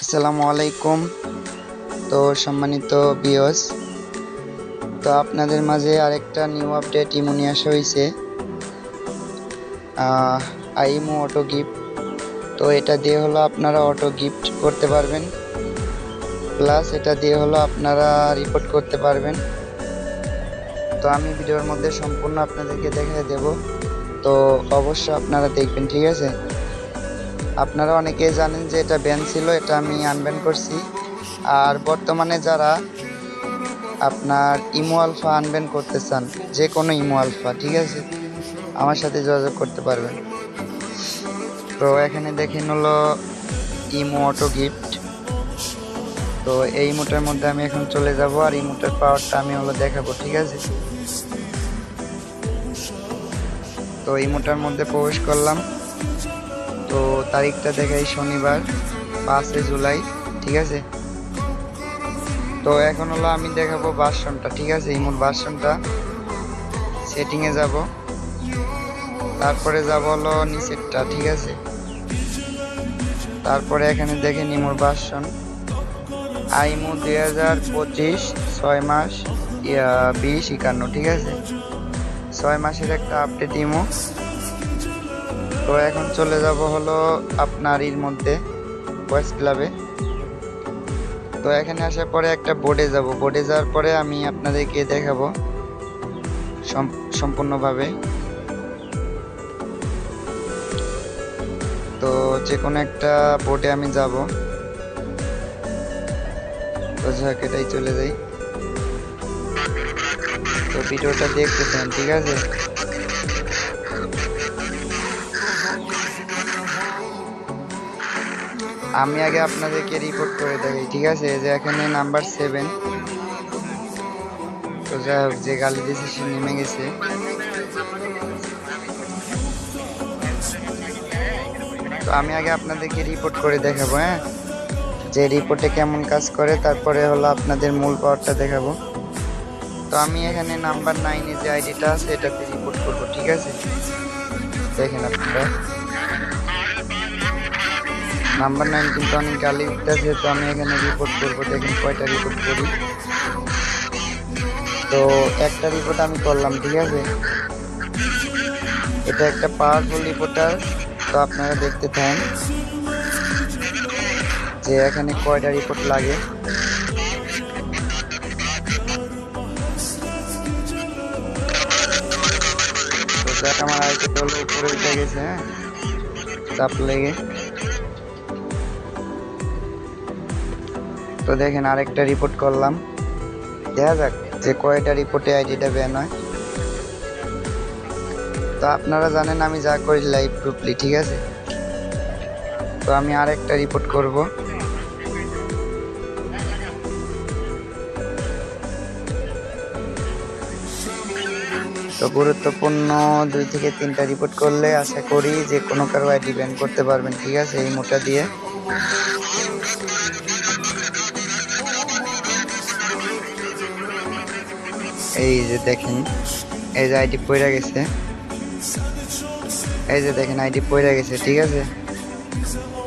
আসসালামু আলাইকুম। তো সম্মানিত ভিউয়ার্স, তো আপনাদের মাঝে আরেকটা নিউ আপডেট ইমো নিয়ে আসা হয়েছে, আইমো অটো গিফট। তো এটা দিয়ে হলো আপনারা অটো গিফট করতে পারবেন, প্লাস এটা দিয়ে হলো আপনারা রিপোর্ট করতে পারবেন। তো আমি ভিডিওর মধ্যে সম্পূর্ণ আপনাদেরকে দেখিয়ে দেব, তো অবশ্যই আপনারা দেখবেন, ঠিক আছে? আপনারা অনেকেই জানেন যে এটা ব্যান ছিল, এটা আমি আনব্যান করছি। আর বর্তমানে যারা আপনার ইমো আলফা আনব্যান করতে চান, যে কোনো ইমো আলফা, ঠিক আছে, আমার সাথে যোগাযোগ করতে পারবেন। তো এখানে দেখেন হলো ইমো অটো গিফট। তো এই ইমোটার মধ্যে আমি এখন চলে যাব, আর ইমোটার পাওয়ারটা আমি হলো দেখাবো, ঠিক আছে? তো ইমোটার মধ্যে প্রবেশ করলাম। তো তারিখটা দেখাই শনিবার 5 জুলাই, ঠিক আছে? তো এখন হলো আমি দেখাবো ভার্সনটা, ঠিক আছে? ইমোর ভার্সনটা সেটিংয়ে যাব, তারপরে যাব হলো নিচেরটা, ঠিক আছে? তারপরে এখানে দেখেন ইমোর ভার্সন আইমো 2025 6 মাস 2051, ঠিক আছে? 6 মাসের একটা আপডেট ইমো। তো এখন চলে যাব হলো আপনার এর মধ্যে ভয়েস ক্লাবে। তো এখানে আসার পরে একটা বোর্ডে যাব, বোর্ডে যাওয়ার পরে আমি আপনাদেরকে দেখাবো সম্পূর্ণভাবে। তো যে কোনো একটা বোর্ডে আমি যাব। তো যাক, এটাই চলে যাই। তো ভিডিওটা দেখতেছেন, ঠিক আছে? আমি আগে আপনাদেরকে রিপোর্ট করে দেখাই, ঠিক আছে? যে এখানে নাম্বার 7। তো যাই হোক, যে গালি দিয়েছে সে নেমে গেছে। তো আমি আগে আপনাদেরকে রিপোর্ট করে দেখাবো, হ্যাঁ, যে রিপোর্টে কেমন কাজ করে, তারপরে হলো আপনাদের মূল পাওয়ারটা দেখাবো। তো আমি এখানে নাম্বার 9-এ যে আইডিটা আছে এটাতে রিপোর্ট করব, ঠিক আছে? দেখেন আপনারা, নাম্বার 9 কিন্তু অনেক গালি দিতেছে। তো আমি এখানে রিপোর্ট করব, দেখেন কয়টা রিপোর্ট করি। তো একটা রিপোর্ট আমি করলাম, ঠিক আছে? এটা একটা পাওয়ারফুল রিপোর্টার। তো আপনারা দেখতে থাকেন যে এখানে কয়টা রিপোর্ট লাগে। তো যাক, আমার আইডিটা হলো উপরে উঠে গেছে, হ্যাঁ, চাপ লেগে। তো দেখেন আরেকটা রিপোর্ট করলাম, দেখা যাক যে কয়টা রিপোর্টে আইডিটা ব্যান হয়। তো আপনারা জানেন আমি যা করি লাইভ প্রুফলি, ঠিক আছে? তো আমি আরেকটা রিপোর্ট করব। তো গুরুত্বপূর্ণ 2 থেকে 3টা রিপোর্ট করলে আশা করি যে কোনো কারো আইডি ব্যান করতে পারবেন, ঠিক আছে? এই মোটা দিয়ে। এই যে দেখেন, এই যে আইডি পড়ে গেছে, এই যে দেখেন আইডি পড়ে গেছে, ঠিক আছে?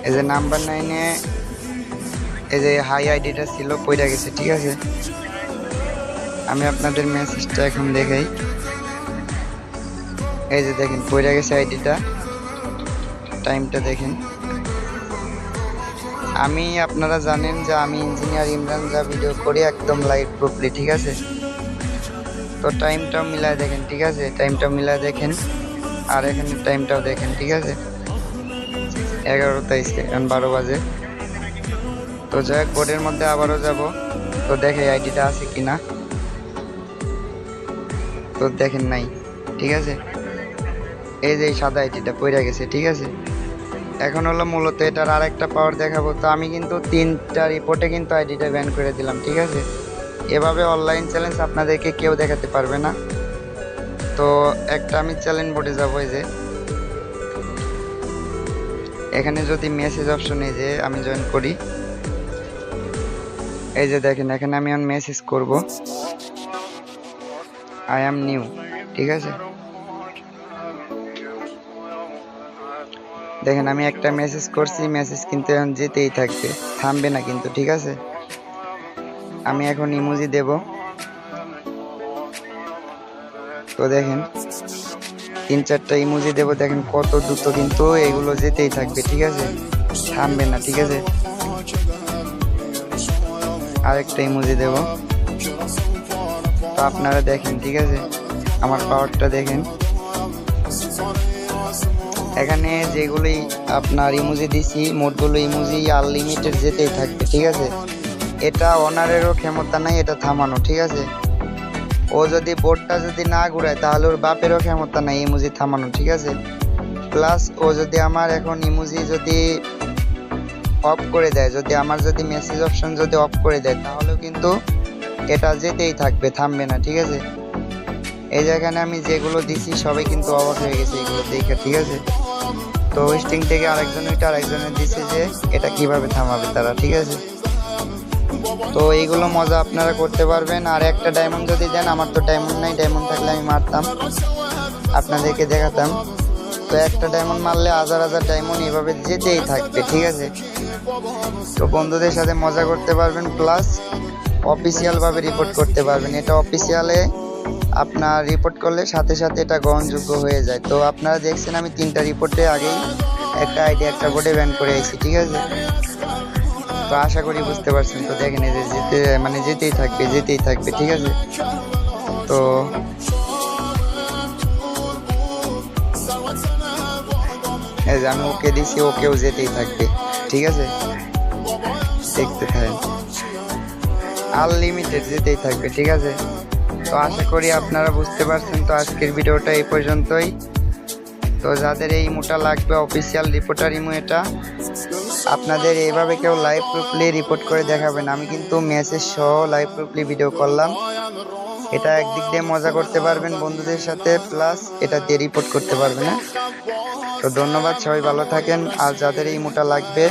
এই যে নাম্বার 9-এ এই যে হাই আইডিটা ছিল পড়ে গেছে, ঠিক আছে? আমি আপনাদের মেসেজটা এখন দেখাই। এই যে দেখেন পড়ে গেছে আইডিটা, টাইমটা দেখেন। আমি, আপনারা জানেন যে আমি ইঞ্জিনিয়ার ইমরান, যা ভিডিও করি একদম লাইভ প্রুফলি, ঠিক আছে? তো টাইমটাও মিলায় দেখেন, ঠিক আছে? টাইমটাও মিলায় দেখেন, আর এখানে টাইমটাও দেখেন, ঠিক আছে? 11:23, এখন 12 বাজে। তো যাই হোক, বোর্ডের মধ্যে আবারও যাব। তো দেখে আইডিটা আছে কিনা। তো দেখেন নাই, ঠিক আছে? এই যে সাদা আইডিটা পড়ে গেছে, ঠিক আছে? এখন হলো মূলত এটার আরেকটা পাওয়ার দেখাবো। তো আমি কিন্তু 3টা রিপোর্টে কিন্তু আইডিটা ব্যান করে দিলাম, ঠিক আছে? এভাবে অনলাইন চ্যালেঞ্জ আপনাদেরকে কেউ দেখাতে পারবে না। তো একটা আমি চ্যালেঞ্জ বোর্ডে যাবো, এই যে এখানে যদি মেসেজ অপশনে যে আমি জয়েন করি, এই যে দেখেন এখানে আমি মেসেজ করব, আই অ্যাম নিউ, ঠিক আছে? দেখেন আমি একটা মেসেজ করছি, মেসেজ কিন্তু এখন যেতেই থাকবে, থামবে না কিন্তু, ঠিক আছে। আমি এখন ইমোজি দেব, তো দেখেন 3-4টা ইমোজি দেব, দেখেন কত দ্রুত কিন্তু এগুলো যেতেই থাকবে, ঠিক আছে, থামবে না, ঠিক আছে। আরেকটা ইমোজি দেব, তো আপনারা দেখেন, ঠিক আছে, আমার পাওয়ারটা দেখেন। এখানে যেগুলি আপনার ইমোজি দিছি মোটগুলো ইমোজি আনলিমিটেড যেতেই থাকবে, ঠিক আছে। এটা ওনারেরও ক্ষমতা নাই এটা থামানো, ঠিক আছে। ও যদি বোর্ডটা যদি না ঘুরায় তাহলে ওর বাপেরও ক্ষমতা নাই ইমোজি থামানো, ঠিক আছে। প্লাস ও যদি আমার এখন ইমোজি যদি অফ করে দেয়, যদি আমার যদি মেসেজ অপশন যদি অফ করে দেয় তাহলেও কিন্তু এটা যেতেই থাকবে, থামবে না, ঠিক আছে। এই যেখানে আমি যেগুলো দিছি সবাই কিন্তু অবাক হয়ে গেছে এগুলো দেখে, ঠিক আছে। তো ওয়েস্টিং থেকে আরেকজনের দিছে যে এটা কিভাবে থামাবে তারা, ঠিক আছে। তো এইগুলো মজা আপনারা করতে পারবেন। আর একটা ডায়মন্ড যদি দেন, আমার তো ডায়মন্ড নাই, ডায়মন্ড থাকলে আমি মারতাম, আপনাদেরকে দেখাতাম। তো একটা ডায়মন্ড মারলে হাজার হাজার ডায়মন্ড এভাবে যেতেই থাকবে, ঠিক আছে। তো বন্ধুদের সাথে মজা করতে পারবেন, প্লাস অফিসিয়ালভাবে রিপোর্ট করতে পারবেন। এটা অফিসিয়ালে আপনার রিপোর্ট করলে সাথে সাথে এটা গ্রহণযোগ্য হয়ে যায়। তো আপনারা দেখছেন আমি 3টা রিপোর্টে আগেই একটা আইডি একটা বোর্ডে ব্যান করে আইছি, ঠিক আছে। তো আশা করি বুঝতে পারছেন। তো দেখেন এই যে যেতেই থাকবে, ঠিক আছে। তো এই যে আমি ওকে দিছি, ওকেও যেতেই থাকবে, ঠিক আছে। দেখতে থাকেন, আনলিমিটেড যেতেই থাকবে, ঠিক আছে। তো আশা করি আপনারা বুঝতে পারছেন। তো আজকের ভিডিওটা এই পর্যন্তই। তো যাদের এই ইমোটা লাগবে অফিসিয়াল রিপোর্টার ইমো, এটা আপনাদের এইভাবে কেউ লাইভ প্রুফলি রিপোর্ট করে দেখাবেন। আমি কিন্তু মেসেজ সহ লাইভ প্রুফলি ভিডিও করলাম। এটা একদিক দিয়ে মজা করতে পারবেন বন্ধুদের সাথে, প্লাস এটা দিয়ে রিপোর্ট করতে পারবেন, হ্যাঁ। তো ধন্যবাদ, সবাই ভালো থাকেন। আর যাদের এই ইমোটা লাগবে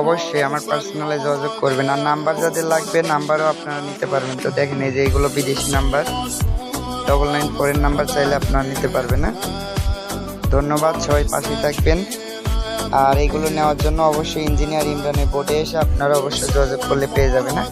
অবশ্যই আমার পার্সোনালে যোগাযোগ করবেন। আর নাম্বার যাদের লাগবে নাম্বারও আপনারা নিতে পারবেন। তো দেখেন এই যে এইগুলো বিদেশি নাম্বার, 9994 নাম্বার চাইলে আপনারা নিতে পারবেন, না। ধন্যবাদ, সবাই পাশে থাকবেন। আর এইগুলো নেওয়ার জন্য অবশ্যই ইঞ্জিনিয়ার ইমরানের বোর্ডে এসে আপনারা অবশ্যই যোগাযোগ করলে পেয়ে যাবেন, না।